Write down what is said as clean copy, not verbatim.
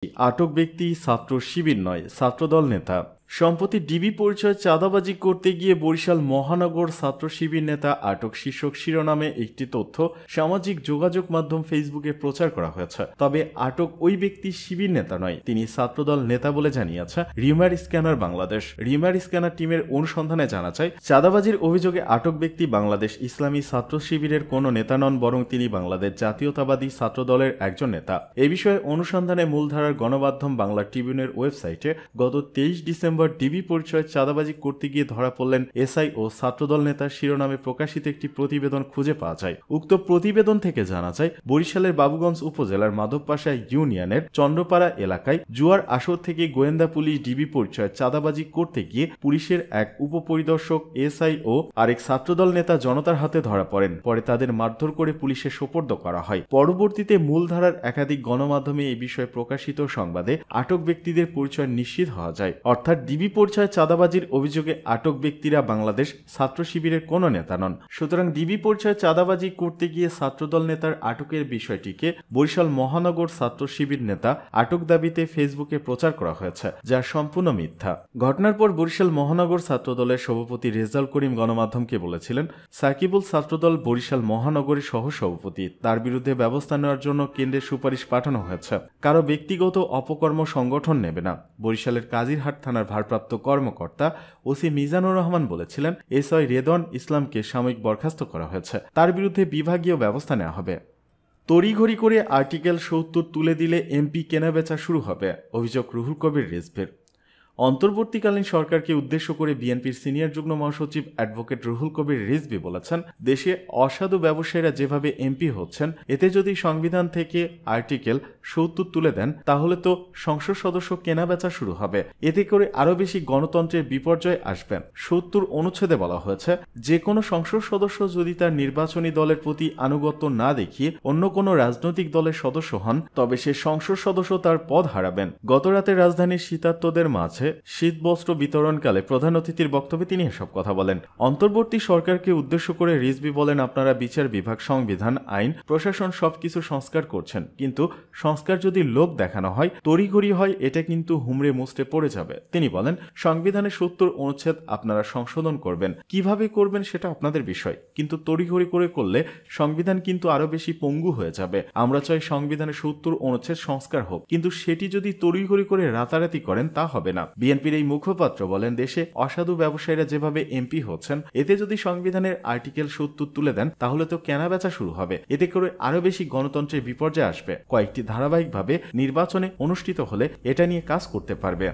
আটক ব্যক্তি ছাত্র শিবির নয়, ছাত্রদল নেতা। সম্প্রতি ডিবি পরিচয় চাঁদাবাজি করতে গিয়ে বরিশাল মহানগর ছাত্র শিবির নেতা আটক শীর্ষক শিরোনামে একটি তথ্য সামাজিক যোগাযোগ মাধ্যম ফেসবুকে প্রচার করা হয়েছে। তবে আটক ওই ব্যক্তি শিবির নেতা নয়, তিনি ছাত্রদল নেতা বলে জানিয়েছে rumour scanner Bangladesh. Rumour scanner টিমের অনুসন্ধানে জানা যায়, চাঁদাবাজির অভিযোগে আটক ব্যক্তি বাংলাদেশ ইসলামী ছাত্র শিবিরের কোনো নেতা নন, বরং তিনি বাংলাদেশ জাতীয়তাবাদী ছাত্রদলের একজন নেতা। এ বিষয়ে অনুসন্ধানে মূলধারার গণমাধ্যম বাংলা ট্রিবিউনের ওয়েবসাইটে গত 23 ডিসেম্বর ডিবি পরিচয় চাঁদাবাজি করতে গিয়ে ধরা পড়লেন এসআই ও ছাত্রদল নেতার শিরোনামে প্রকাশিত একটি প্রতিবেদন খুঁজে পাওয়া যায়। উক্ত প্রতিবেদন থেকে জানা যায়, বরিশালের বাবুগঞ্জ উপজেলার মাধবপাশা ইউনিয়নের চন্দ্রপাড়া এলাকায় জুয়ার আসর থেকে গোয়েন্দা পুলিশ ডিবি পরিচয় চাঁদাবাজি করতে গিয়ে পুলিশের এক উপপরিদর্শক এসআই ও আরেক ছাত্রদল নেতা জনতার হাতে ধরা পড়েন। পরে তাদের মারধর করে পুলিশে সোপর্দ করা হয়। পরবর্তীতে মূলধারার একাধিক গণমাধ্যমে এই বিষয়ে প্রকাশিত সংবাদে আটক ব্যক্তিদের পরিচয় নিশ্চিত হওয়া যায়। অর্থাৎ ডিবি পরিচয় চাঁদাবাজির অভিযোগে আটক ব্যক্তিরা বাংলাদেশ ছাত্র শিবিরের কোনো নেতা নন। সুতরাং ডিবি পরিচয় চাঁদাবাজি করতে গিয়ে ছাত্রদল নেতার আটকের বিষয়টিকে বরিশাল মহানগর ছাত্র শিবির নেতা আটক দাবিতে ফেসবুকে প্রচার করা হয়েছে, যা সম্পূর্ণ মিথ্যা। ঘটনার পর বরিশাল মহানগর ছাত্রদলের সভাপতি রেজাউল করিম গণমাধ্যমকে বলেছিলেন, সাকিবুল ছাত্রদল বরিশাল মহানগরের সহ সভাপতি, তার বিরুদ্ধে ব্যবস্থা নেওয়ার জন্য কেন্দ্রের সুপারিশ পাঠানো হয়েছে। কারো ব্যক্তিগত অপকর্ম সংগঠন নেবে না। বরিশালের কাজিরহাট থানার ভারপ্রাপ্ত কর্মকর্তা ওসি মিজানুর রহমান বলেছিলেন, এসআই রেদওয়ান ইসলামকে সাময়িক বরখাস্ত করা হয়েছে, তার বিরুদ্ধে বিভাগীয় ব্যবস্থা নেওয়া হবে। তড়িঘড়ি করে আর্টিকেল ৭০ তুলে দিলে এমপি কেনাবেচা শুরু হবে, অভিযোগ রুহুল কবির রিজভীর। অন্তর্বর্তীকালীন সরকারকে উদ্দেশ্য করে বিএনপির সিনিয়র যুগ্ম মহাসচিব অ্যাডভোকেট রুহুল কবির রিজভী বলেছেন, দেশে অসাধু ব্যবসায়ীরা যেভাবে এমপি হচ্ছেন, এতে যদি সংবিধান থেকে আর্টিকেল ৭০ তুলে দেন তাহলে তো সংসদ সদস্য কেনাবেচা শুরু হবে। এতে করে আরও বেশি গণতন্ত্রের বিপর্যয় আসবে। ৭০ অনুচ্ছেদে বলা হয়েছে, যে কোনো সংসদ সদস্য যদি তার নির্বাচনী দলের প্রতি আনুগত্য না দেখিয়ে অন্য কোনো রাজনৈতিক দলের সদস্য হন, তবে সে সংসদ সদস্য তার পদ হারাবেন। গতরাতে রাজধানীর শীতার্তদের মাঝে শীতবস্ত্র বিতরণকালে প্রধান অতিথির বক্তব্যে তিনি এসব কথা বলেন। অন্তর্বর্তী সরকারকে উদ্দেশ্য করে রিজভী বলেন, আপনারা বিচার বিভাগ, সংবিধান, আইন, প্রশাসন সবকিছু সংস্কার করছেন, কিন্তু সংস্কার যদি লোক দেখানো হয়, তড়িঘড়ি হয়, এটা কিন্তু হুমড়ে মুচড়ে পড়ে যাবে। তিনি বলেন, সংবিধানের ৭০ অনুচ্ছেদ আপনারা সংশোধন করবেন, কিভাবে করবেন সেটা আপনাদের বিষয়, কিন্তু তড়িঘড়ি করে করলে সংবিধান কিন্তু আরো বেশি পঙ্গু হয়ে যাবে। আমরা চাই সংবিধানের ৭০ অনুচ্ছেদ সংস্কার হোক, কিন্তু সেটি যদি তড়িঘড়ি করে রাতারাতি করেন তা হবে না। বিএনপির এই মুখপাত্র বলেন, দেশে অসাধু ব্যবসায়ীরা যেভাবে এমপি হচ্ছেন, এতে যদি সংবিধানের আর্টিকেল ৭০ তুলে দেন তাহলে তো কেনাবেচা শুরু হবে। এতে করে আরো বেশি গণতন্ত্রের বিপর্যয় আসবে। কয়েকটি ধারাবাহিকভাবে নির্বাচনে অনুষ্ঠিত হলে এটা নিয়ে কাজ করতে পারবে।